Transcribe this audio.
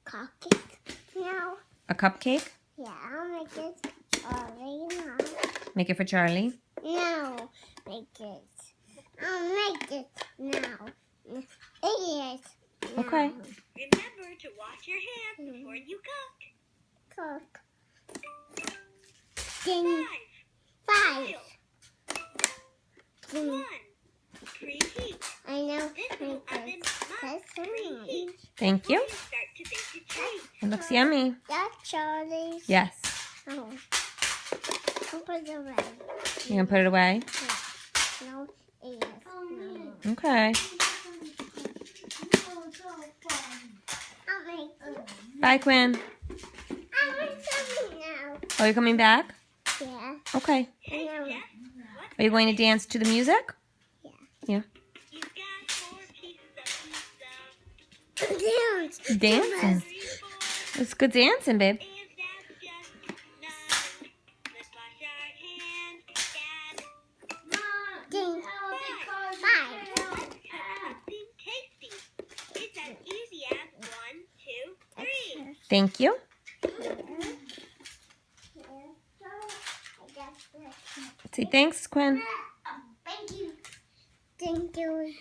cupcake now. A cupcake? Yeah, I'll make it Charlie now. Make it for Charlie? No, make it. I'll make it now. Eat it now. Okay. Remember to wash your hands before you cook. Cook. Ding. 5. Ding. 1. Preheat. I know. This little oven must preheat. Thank you. Before you start to bake your treat. It looks yummy. That's Charlie's. Yes. Oh. I'll put it away. You gonna put it away? No. Yes. No. Okay. I'll make it. Bye, Quinn. I'll make something now. Oh, you're coming back? Yeah. Okay. Hey, No. Jeff, Are you going to dance to the music? Yeah. Yeah. you've got 4 pieces of pizza. Dance. Dancing. 3, 4, It's good dancing, babe. and that's just 9. Let's wash our hands. Dad. Ding. 5. Let's have something tasty. It's as easy as 1, 2, 3. Thank you. Say thanks, Quinn. Thank you. Thank you.